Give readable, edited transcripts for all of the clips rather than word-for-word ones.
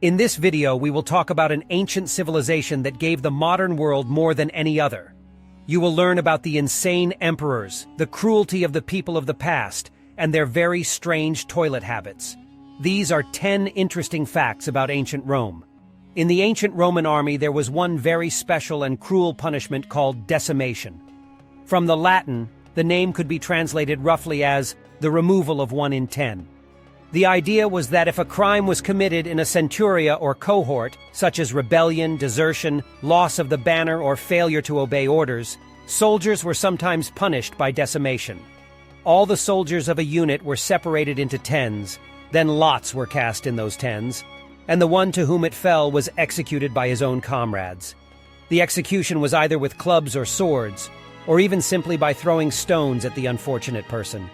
In this video, we will talk about an ancient civilization that gave the modern world more than any other. You will learn about the insane emperors, the cruelty of the people of the past, and their very strange toilet habits. These are 10 interesting facts about ancient Rome. In the ancient Roman army, there was one very special and cruel punishment called decimation. From the Latin, the name could be translated roughly as the removal of 1 in 10. The idea was that if a crime was committed in a centuria or cohort, such as rebellion, desertion, loss of the banner, or failure to obey orders, soldiers were sometimes punished by decimation. All the soldiers of a unit were separated into tens, then lots were cast in those tens, and the one to whom it fell was executed by his own comrades. The execution was either with clubs or swords, or even simply by throwing stones at the unfortunate person.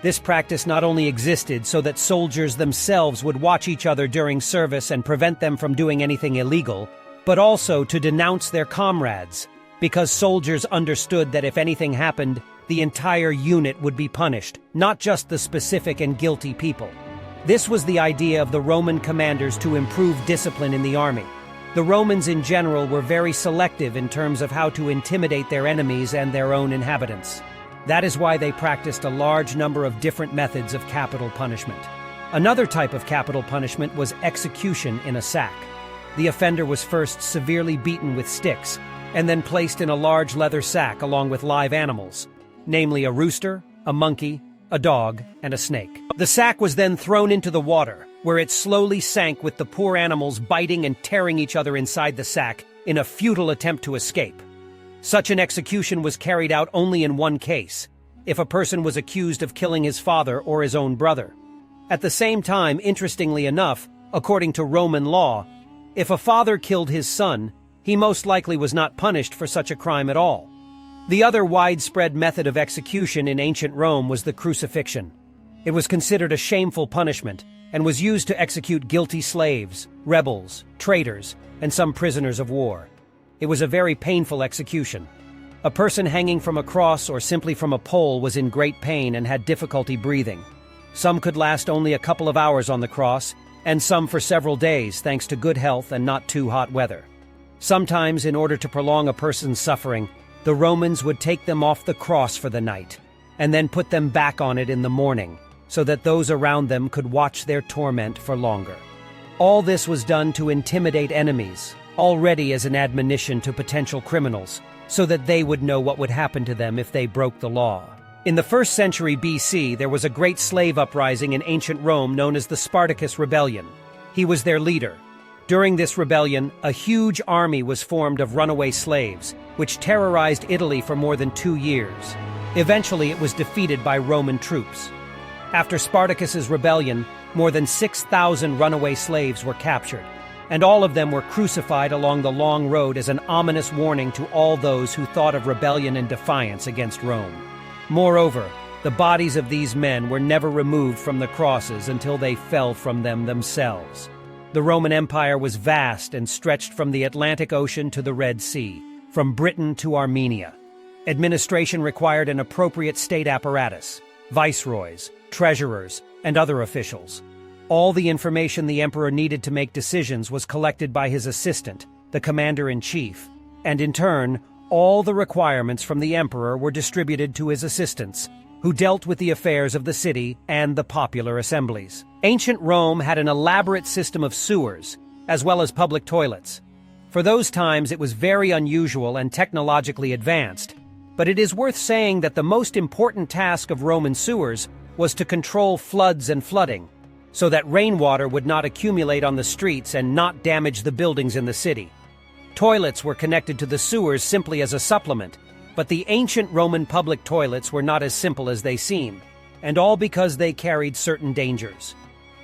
This practice not only existed so that soldiers themselves would watch each other during service and prevent them from doing anything illegal, but also to denounce their comrades, because soldiers understood that if anything happened, the entire unit would be punished, not just the specific and guilty people. This was the idea of the Roman commanders to improve discipline in the army. The Romans in general were very selective in terms of how to intimidate their enemies and their own inhabitants. That is why they practiced a large number of different methods of capital punishment. Another type of capital punishment was execution in a sack. The offender was first severely beaten with sticks, and then placed in a large leather sack along with live animals, namely a rooster, a monkey, a dog, and a snake. The sack was then thrown into the water, where it slowly sank with the poor animals biting and tearing each other inside the sack in a futile attempt to escape. Such an execution was carried out only in one case, if a person was accused of killing his father or his own brother. At the same time, interestingly enough, according to Roman law, if a father killed his son, he most likely was not punished for such a crime at all. The other widespread method of execution in ancient Rome was the crucifixion. It was considered a shameful punishment and was used to execute guilty slaves, rebels, traitors, and some prisoners of war. It was a very painful execution. A person hanging from a cross or simply from a pole was in great pain and had difficulty breathing. Some could last only a couple of hours on the cross, and some for several days thanks to good health and not too hot weather. Sometimes, in order to prolong a person's suffering, the Romans would take them off the cross for the night, and then put them back on it in the morning, so that those around them could watch their torment for longer. All this was done to intimidate enemies, already as an admonition to potential criminals, so that they would know what would happen to them if they broke the law. In the 1st century BC, there was a great slave uprising in ancient Rome known as the Spartacus Rebellion. He was their leader. During this rebellion, a huge army was formed of runaway slaves, which terrorized Italy for more than 2 years. Eventually, it was defeated by Roman troops. After Spartacus's rebellion, more than 6,000 runaway slaves were captured, and all of them were crucified along the long road as an ominous warning to all those who thought of rebellion and defiance against Rome. Moreover, the bodies of these men were never removed from the crosses until they fell from them themselves. The Roman Empire was vast and stretched from the Atlantic Ocean to the Red Sea, from Britain to Armenia. Administration required an appropriate state apparatus, viceroys, treasurers, and other officials. All the information the emperor needed to make decisions was collected by his assistant, the commander-in-chief, and in turn, all the requirements from the emperor were distributed to his assistants, who dealt with the affairs of the city and the popular assemblies. Ancient Rome had an elaborate system of sewers, as well as public toilets. For those times, it was very unusual and technologically advanced, but it is worth saying that the most important task of Roman sewers was to control floods and flooding, so that rainwater would not accumulate on the streets and not damage the buildings in the city. Toilets were connected to the sewers simply as a supplement, but the ancient Roman public toilets were not as simple as they seem, and all because they carried certain dangers.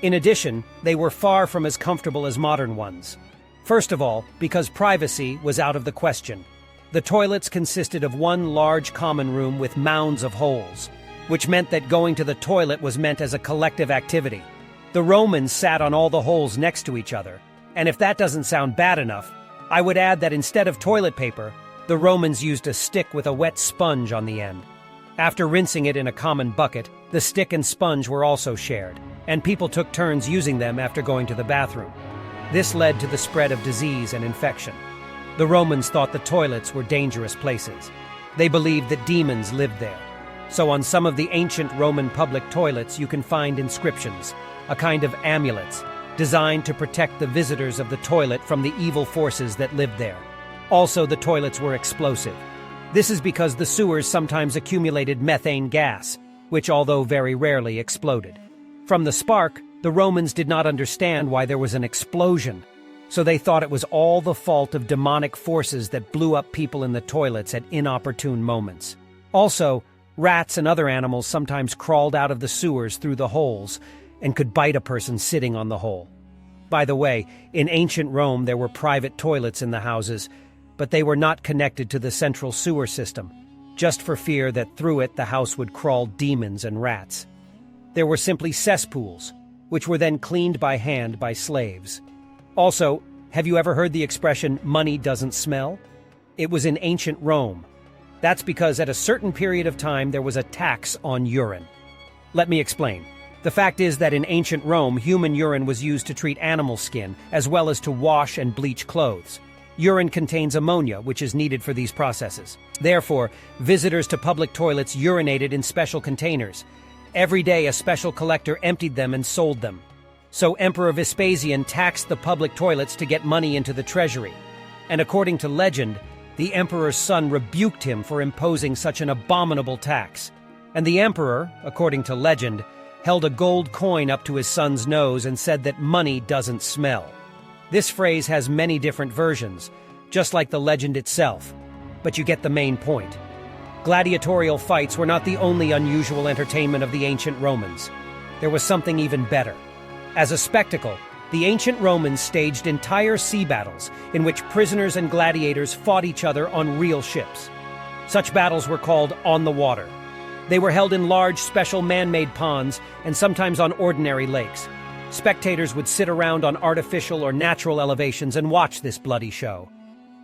In addition, they were far from as comfortable as modern ones. First of all, because privacy was out of the question. The toilets consisted of one large common room with mounds of holes, which meant that going to the toilet was meant as a collective activity. The Romans sat on all the holes next to each other, and if that doesn't sound bad enough, I would add that instead of toilet paper, the Romans used a stick with a wet sponge on the end. After rinsing it in a common bucket, the stick and sponge were also shared, and people took turns using them after going to the bathroom. This led to the spread of disease and infection. The Romans thought the toilets were dangerous places. They believed that demons lived there. So on some of the ancient Roman public toilets you can find inscriptions, a kind of amulets, designed to protect the visitors of the toilet from the evil forces that lived there. Also, the toilets were explosive. This is because the sewers sometimes accumulated methane gas, which although very rarely exploded. From the spark, the Romans did not understand why there was an explosion, so they thought it was all the fault of demonic forces that blew up people in the toilets at inopportune moments. Also, rats and other animals sometimes crawled out of the sewers through the holes and could bite a person sitting on the hole. By the way, in ancient Rome there were private toilets in the houses, but they were not connected to the central sewer system, just for fear that through it the house would crawl demons and rats. There were simply cesspools, which were then cleaned by hand by slaves. Also, have you ever heard the expression, money doesn't smell? It was in ancient Rome. That's because at a certain period of time there was a tax on urine. Let me explain. The fact is that in ancient Rome, human urine was used to treat animal skin, as well as to wash and bleach clothes. Urine contains ammonia, which is needed for these processes. Therefore, visitors to public toilets urinated in special containers. Every day a special collector emptied them and sold them. So Emperor Vespasian taxed the public toilets to get money into the treasury. And according to legend, the emperor's son rebuked him for imposing such an abominable tax. And the emperor, according to legend, held a gold coin up to his son's nose and said that money doesn't smell. This phrase has many different versions, just like the legend itself, but you get the main point. Gladiatorial fights were not the only unusual entertainment of the ancient Romans. There was something even better. As a spectacle, the ancient Romans staged entire sea battles in which prisoners and gladiators fought each other on real ships. Such battles were called on the water. They were held in large, special man-made ponds and sometimes on ordinary lakes. Spectators would sit around on artificial or natural elevations and watch this bloody show.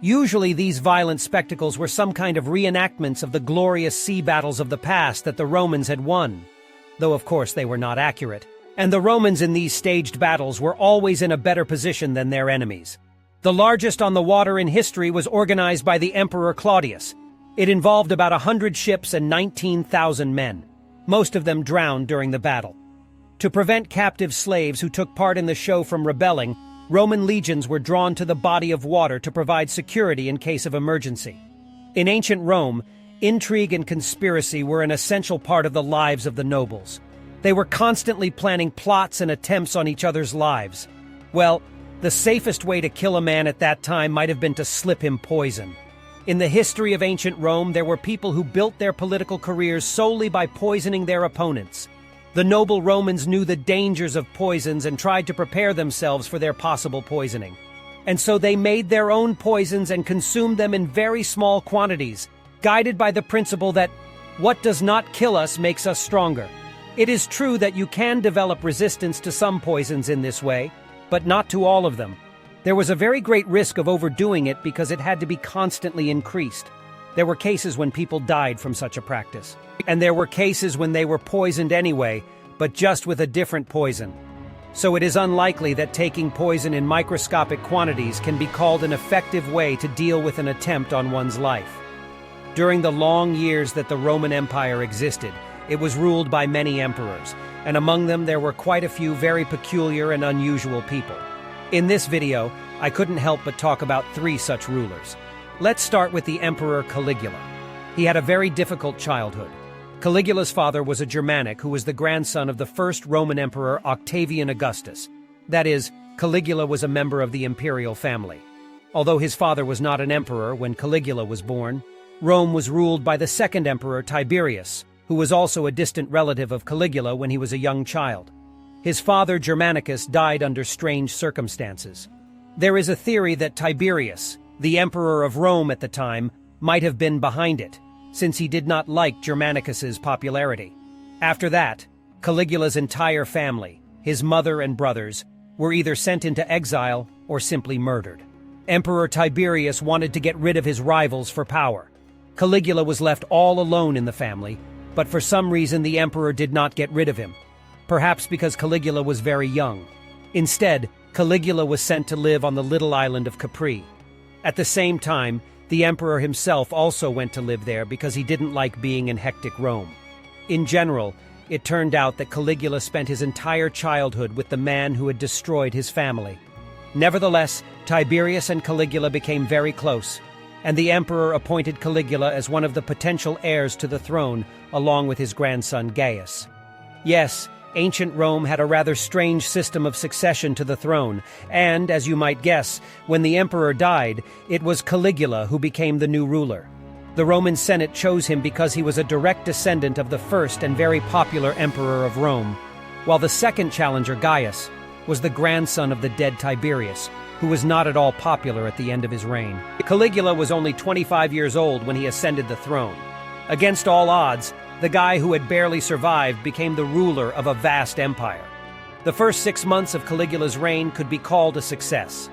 Usually these violent spectacles were some kind of reenactments of the glorious sea battles of the past that the Romans had won, though of course they were not accurate. And the Romans in these staged battles were always in a better position than their enemies. The largest on the water in history was organized by the Emperor Claudius. It involved about 100 ships and 19,000 men. Most of them drowned during the battle. To prevent captive slaves who took part in the show from rebelling, Roman legions were drawn to the body of water to provide security in case of emergency. In ancient Rome, intrigue and conspiracy were an essential part of the lives of the nobles. They were constantly planning plots and attempts on each other's lives. Well, the safest way to kill a man at that time might have been to slip him poison. In the history of ancient Rome, there were people who built their political careers solely by poisoning their opponents. The noble Romans knew the dangers of poisons and tried to prepare themselves for their possible poisoning. And so they made their own poisons and consumed them in very small quantities, guided by the principle that what does not kill us makes us stronger. It is true that you can develop resistance to some poisons in this way, but not to all of them. There was a very great risk of overdoing it because it had to be constantly increased. There were cases when people died from such a practice. And there were cases when they were poisoned anyway, but just with a different poison. So it is unlikely that taking poison in microscopic quantities can be called an effective way to deal with an attempt on one's life. During the long years that the Roman Empire existed, it was ruled by many emperors, and among them there were quite a few very peculiar and unusual people. In this video, I couldn't help but talk about 3 such rulers. Let's start with the Emperor Caligula. He had a very difficult childhood. Caligula's father was a Germanic who was the grandson of the first Roman Emperor Octavian Augustus. That is, Caligula was a member of the imperial family. Although his father was not an emperor when Caligula was born, Rome was ruled by the second emperor Tiberius, who was also a distant relative of Caligula when he was a young child. His father Germanicus died under strange circumstances. There is a theory that Tiberius, the emperor of Rome at the time, might have been behind it, since he did not like Germanicus's popularity. After that, Caligula's entire family, his mother and brothers, were either sent into exile or simply murdered. Emperor Tiberius wanted to get rid of his rivals for power. Caligula was left all alone in the family, but for some reason the emperor did not get rid of him. Perhaps because Caligula was very young. Instead, Caligula was sent to live on the little island of Capri. At the same time, the emperor himself also went to live there because he didn't like being in hectic Rome. In general, it turned out that Caligula spent his entire childhood with the man who had destroyed his family. Nevertheless, Tiberius and Caligula became very close, and the emperor appointed Caligula as one of the potential heirs to the throne, along with his grandson Gaius. Yes, ancient Rome had a rather strange system of succession to the throne, and, as you might guess, when the emperor died, it was Caligula who became the new ruler. The Roman Senate chose him because he was a direct descendant of the first and very popular emperor of Rome, while the second challenger, Gaius, was the grandson of the dead Tiberius, who was not at all popular at the end of his reign. Caligula was only 25 years old when he ascended the throne. Against all odds, the guy who had barely survived became the ruler of a vast empire. The first 6 months of Caligula's reign could be called a success.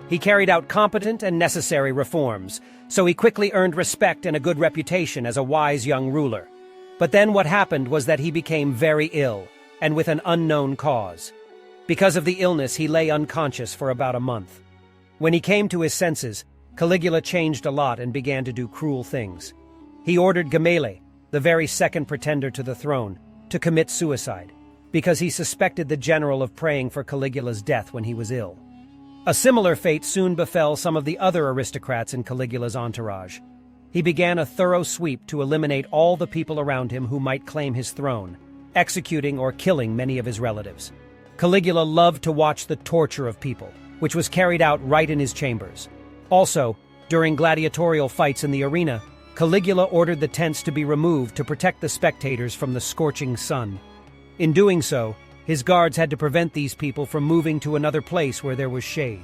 He carried out competent and necessary reforms, so he quickly earned respect and a good reputation as a wise young ruler. But then what happened was that he became very ill, and with an unknown cause. Because of the illness, he lay unconscious for about a month. When he came to his senses, Caligula changed a lot and began to do cruel things. He ordered Gamaliel, the very second pretender to the throne, to commit suicide, because he suspected the general of praying for Caligula's death when he was ill. A similar fate soon befell some of the other aristocrats in Caligula's entourage. He began a thorough sweep to eliminate all the people around him who might claim his throne, executing or killing many of his relatives. Caligula loved to watch the torture of people, which was carried out right in his chambers. Also, during gladiatorial fights in the arena, Caligula ordered the tents to be removed to protect the spectators from the scorching sun. In doing so, his guards had to prevent these people from moving to another place where there was shade.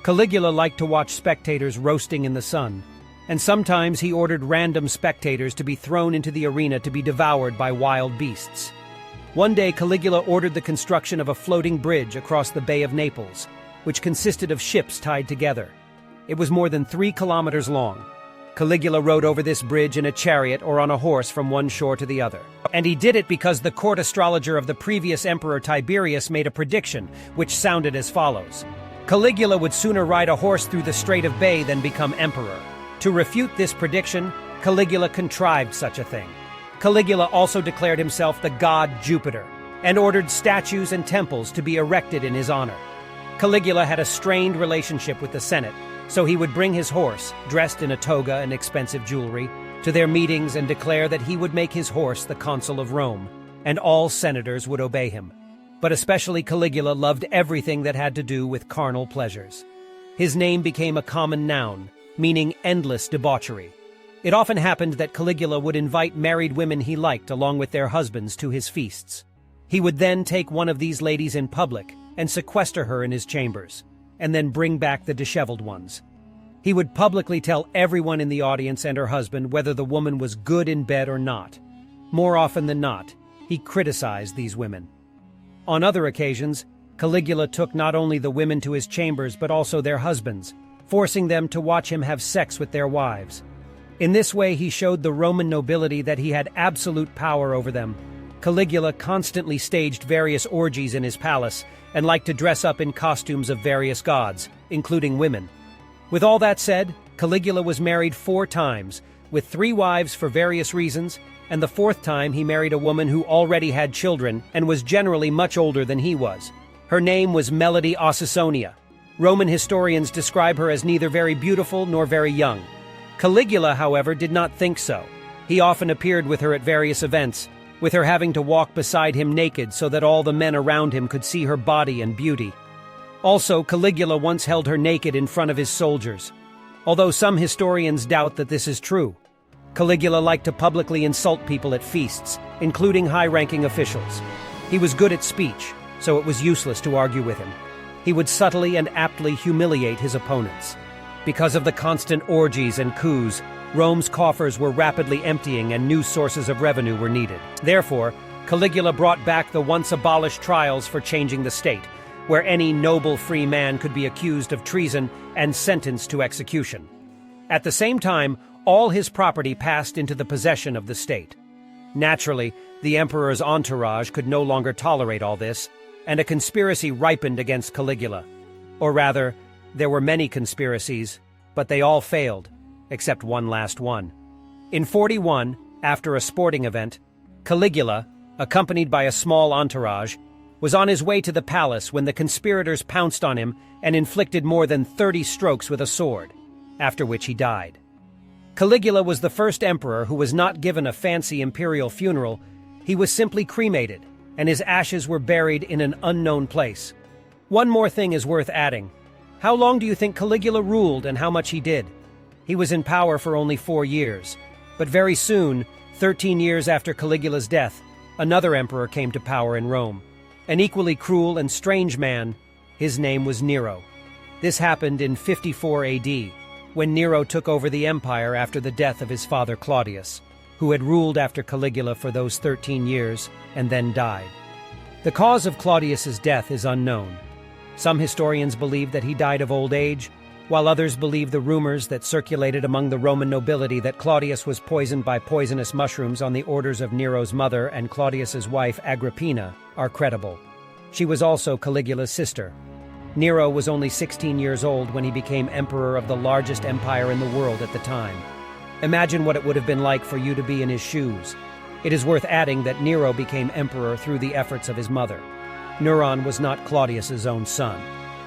Caligula liked to watch spectators roasting in the sun, and sometimes he ordered random spectators to be thrown into the arena to be devoured by wild beasts. One day, Caligula ordered the construction of a floating bridge across the Bay of Naples, which consisted of ships tied together. It was more than 3 kilometers long. Caligula rode over this bridge in a chariot or on a horse from one shore to the other. And he did it because the court astrologer of the previous emperor Tiberius made a prediction, which sounded as follows. Caligula would sooner ride a horse through the Strait of Bay than become emperor. To refute this prediction, Caligula contrived such a thing. Caligula also declared himself the god Jupiter, and ordered statues and temples to be erected in his honor. Caligula had a strained relationship with the Senate, so he would bring his horse, dressed in a toga and expensive jewelry, to their meetings and declare that he would make his horse the consul of Rome, and all senators would obey him. But especially Caligula loved everything that had to do with carnal pleasures. His name became a common noun, meaning endless debauchery. It often happened that Caligula would invite married women he liked along with their husbands to his feasts. He would then take one of these ladies in public and sequester her in his chambers, and then bring back the disheveled ones. He would publicly tell everyone in the audience and her husband whether the woman was good in bed or not. More often than not, he criticized these women. On other occasions, Caligula took not only the women to his chambers but also their husbands, forcing them to watch him have sex with their wives. In this way, he showed the Roman nobility that he had absolute power over them. Caligula constantly staged various orgies in his palace and liked to dress up in costumes of various gods, including women. With all that said, Caligula was married 4 times, with 3 wives for various reasons, and the 4th time he married a woman who already had children and was generally much older than he was. Her name was Melody Occisonia. Roman historians describe her as neither very beautiful nor very young. Caligula, however, did not think so. He often appeared with her at various events, with her having to walk beside him naked so that all the men around him could see her body and beauty. Also, Caligula once held her naked in front of his soldiers. Although some historians doubt that this is true, Caligula liked to publicly insult people at feasts, including high-ranking officials. He was good at speech, so it was useless to argue with him. He would subtly and aptly humiliate his opponents. Because of the constant orgies and coups, Rome's coffers were rapidly emptying and new sources of revenue were needed. Therefore, Caligula brought back the once-abolished trials for changing the state, where any noble free man could be accused of treason and sentenced to execution. At the same time, all his property passed into the possession of the state. Naturally, the emperor's entourage could no longer tolerate all this, and a conspiracy ripened against Caligula. Or rather, there were many conspiracies, but they all failed, except one last one. In 41, after a sporting event, Caligula, accompanied by a small entourage, was on his way to the palace when the conspirators pounced on him and inflicted more than 30 strokes with a sword, after which he died. Caligula was the first emperor who was not given a fancy imperial funeral. He was simply cremated, and his ashes were buried in an unknown place. One more thing is worth adding. How long do you think Caligula ruled and how much he did? He was in power for only 4 years, but very soon, 13 years after Caligula's death, another emperor came to power in Rome. An equally cruel and strange man. His name was Nero. This happened in 54 AD, when Nero took over the empire after the death of his father Claudius, who had ruled after Caligula for those 13 years and then died. The cause of Claudius's death is unknown. Some historians believe that he died of old age, while others believe the rumors that circulated among the Roman nobility that Claudius was poisoned by poisonous mushrooms on the orders of Nero's mother and Claudius's wife Agrippina are credible. She was also Caligula's sister. Nero was only 16 years old when he became emperor of the largest empire in the world at the time. Imagine what it would have been like for you to be in his shoes. It is worth adding that Nero became emperor through the efforts of his mother. Neron was not Claudius's own son.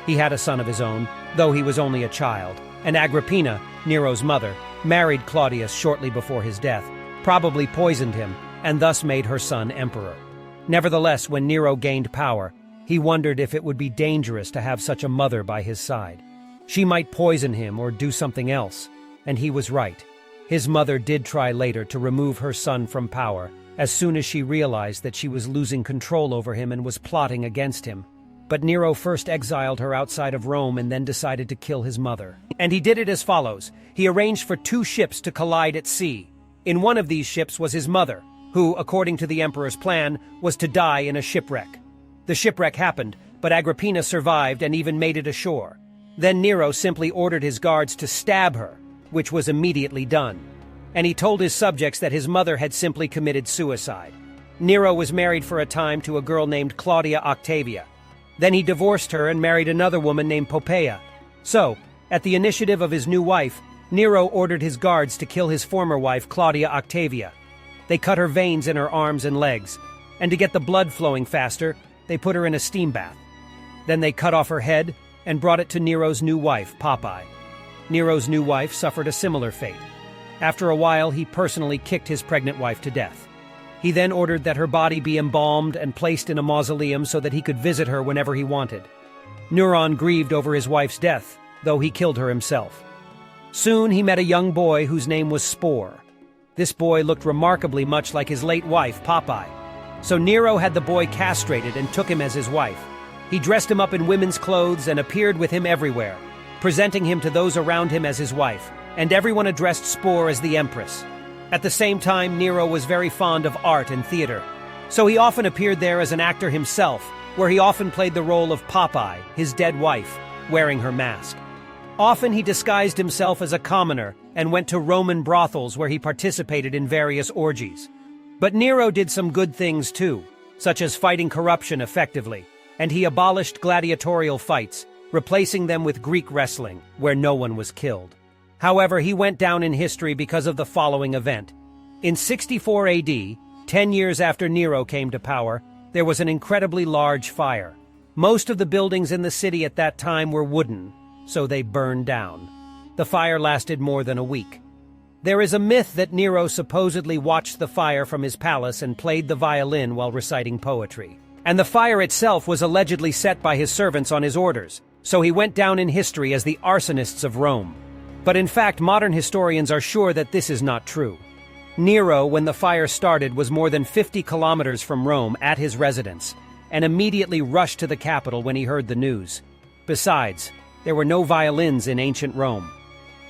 He had a son of his own, though he was only a child, and Agrippina, Nero's mother, married Claudius shortly before his death, probably poisoned him, and thus made her son emperor. Nevertheless, when Nero gained power, he wondered if it would be dangerous to have such a mother by his side. She might poison him or do something else, and he was right. His mother did try later to remove her son from power, as soon as she realized that she was losing control over him and was plotting against him. But Nero first exiled her outside of Rome and then decided to kill his mother. And he did it as follows. He arranged for 2 ships to collide at sea. In one of these ships was his mother, who, according to the emperor's plan, was to die in a shipwreck. The shipwreck happened, but Agrippina survived and even made it ashore. Then Nero simply ordered his guards to stab her, which was immediately done. And he told his subjects that his mother had simply committed suicide. Nero was married for a time to a girl named Claudia Octavia. Then he divorced her and married another woman named Poppaea. So, at the initiative of his new wife, Nero ordered his guards to kill his former wife, Claudia Octavia. They cut her veins in her arms and legs, and to get the blood flowing faster, they put her in a steam bath. Then they cut off her head and brought it to Nero's new wife, Poppaea. Nero's new wife suffered a similar fate. After a while, he personally kicked his pregnant wife to death. He then ordered that her body be embalmed and placed in a mausoleum so that he could visit her whenever he wanted. Neron grieved over his wife's death, though he killed her himself. Soon he met a young boy whose name was Spore. This boy looked remarkably much like his late wife, Poppaea. So Nero had the boy castrated and took him as his wife. He dressed him up in women's clothes and appeared with him everywhere, presenting him to those around him as his wife, and everyone addressed Spore as the empress. At the same time, Nero was very fond of art and theater, so he often appeared there as an actor himself, where he often played the role of Poppaea, his dead wife, wearing her mask. Often he disguised himself as a commoner and went to Roman brothels where he participated in various orgies. But Nero did some good things too, such as fighting corruption effectively, and he abolished gladiatorial fights, replacing them with Greek wrestling, where no one was killed. However, he went down in history because of the following event. In 64 AD, 10 years after Nero came to power, there was an incredibly large fire. Most of the buildings in the city at that time were wooden, so they burned down. The fire lasted more than a week. There is a myth that Nero supposedly watched the fire from his palace and played the violin while reciting poetry. And the fire itself was allegedly set by his servants on his orders, so he went down in history as the arsonists of Rome. But in fact, modern historians are sure that this is not true. Nero, when the fire started, was more than 50 kilometers from Rome at his residence, and immediately rushed to the capital when he heard the news. Besides, there were no violins in ancient Rome.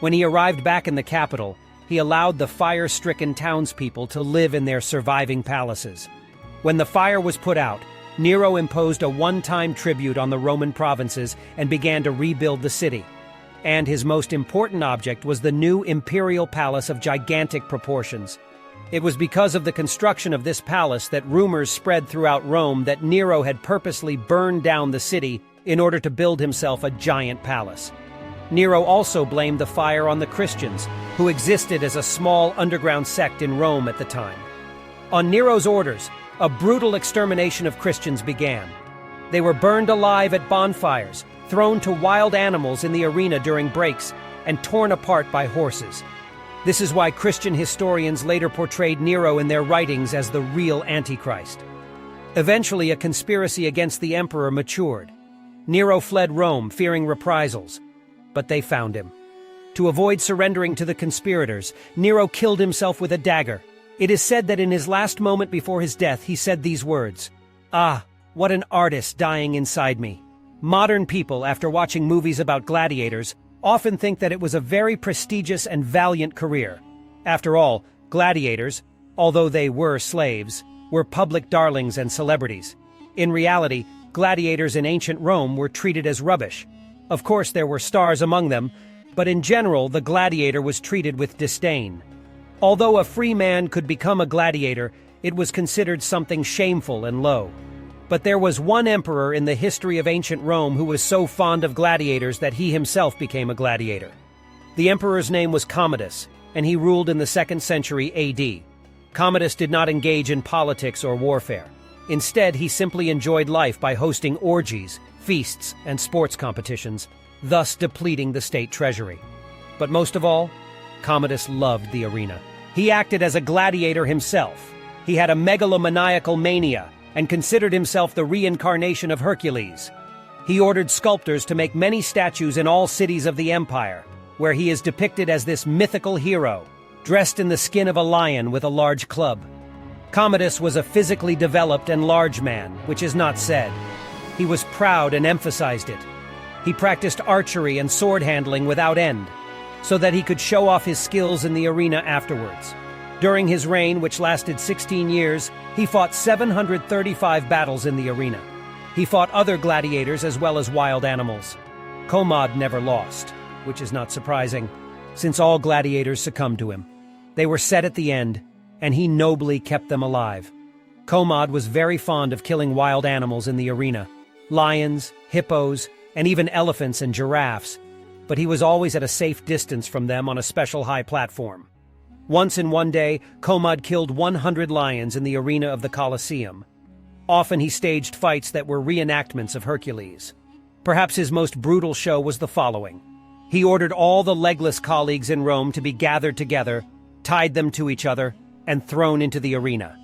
When he arrived back in the capital, he allowed the fire-stricken townspeople to live in their surviving palaces. When the fire was put out, Nero imposed a one-time tribute on the Roman provinces and began to rebuild the city. And his most important object was the new imperial palace of gigantic proportions. It was because of the construction of this palace that rumors spread throughout Rome that Nero had purposely burned down the city in order to build himself a giant palace. Nero also blamed the fire on the Christians, who existed as a small underground sect in Rome at the time. On Nero's orders, a brutal extermination of Christians began. They were burned alive at bonfires, thrown to wild animals in the arena during breaks, and torn apart by horses. This is why Christian historians later portrayed Nero in their writings as the real Antichrist. Eventually, a conspiracy against the emperor matured. Nero fled Rome, fearing reprisals, but they found him. To avoid surrendering to the conspirators, Nero killed himself with a dagger. It is said that in his last moment before his death, he said these words, "Ah, what an artist dying inside me." Modern people, after watching movies about gladiators, often think that it was a very prestigious and valiant career. After all, gladiators, although they were slaves, were public darlings and celebrities. In reality, gladiators in ancient Rome were treated as rubbish. Of course, there were stars among them, but in general, the gladiator was treated with disdain. Although a free man could become a gladiator, it was considered something shameful and low. But there was one emperor in the history of ancient Rome who was so fond of gladiators that he himself became a gladiator. The emperor's name was Commodus, and he ruled in the 2nd century AD. Commodus did not engage in politics or warfare. Instead, he simply enjoyed life by hosting orgies, feasts, and sports competitions, thus depleting the state treasury. But most of all, Commodus loved the arena. He acted as a gladiator himself. He had a megalomaniacal mania and considered himself the reincarnation of Hercules. He ordered sculptors to make many statues in all cities of the empire, where he is depicted as this mythical hero, dressed in the skin of a lion with a large club. Commodus was a physically developed and large man, which is not said. He was proud and emphasized it. He practiced archery and sword handling without end, so that he could show off his skills in the arena afterwards. During his reign, which lasted 16 years, he fought 735 battles in the arena. He fought other gladiators as well as wild animals. Commod never lost, which is not surprising, since all gladiators succumbed to him. They were set at the end, and he nobly kept them alive. Commod was very fond of killing wild animals in the arena, lions, hippos, and even elephants and giraffes, but he was always at a safe distance from them on a special high platform. Once in one day, Commod killed 100 lions in the arena of the Colosseum. Often he staged fights that were reenactments of Hercules. Perhaps his most brutal show was the following. He ordered all the legless colleagues in Rome to be gathered together, tied them to each other, and thrown into the arena.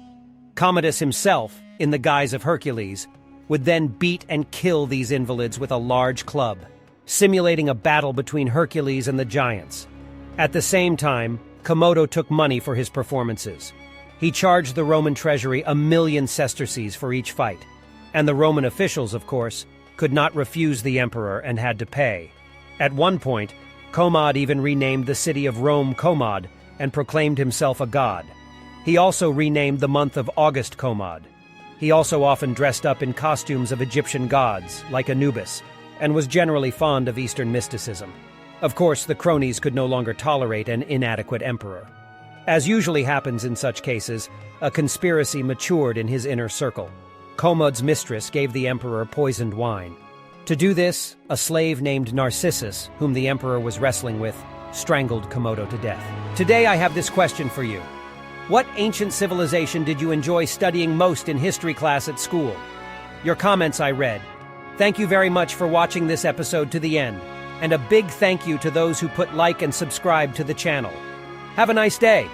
Commodus himself, in the guise of Hercules, would then beat and kill these invalids with a large club, simulating a battle between Hercules and the giants. At the same time, Commodus took money for his performances. He charged the Roman treasury 1,000,000 sesterces for each fight, and the Roman officials, of course, could not refuse the emperor and had to pay. At one point, Commod even renamed the city of Rome Commod and proclaimed himself a god. He also renamed the month of August Commod. He also often dressed up in costumes of Egyptian gods, like Anubis, and was generally fond of Eastern mysticism. Of course, the cronies could no longer tolerate an inadequate emperor. As usually happens in such cases, a conspiracy matured in his inner circle. Commod's mistress gave the emperor poisoned wine. To do this, a slave named Narcissus, whom the emperor was wrestling with, strangled Commodus to death. Today I have this question for you. What ancient civilization did you enjoy studying most in history class at school? Your comments I read. Thank you very much for watching this episode to the end. And a big thank you to those who put like and subscribe to the channel. Have a nice day.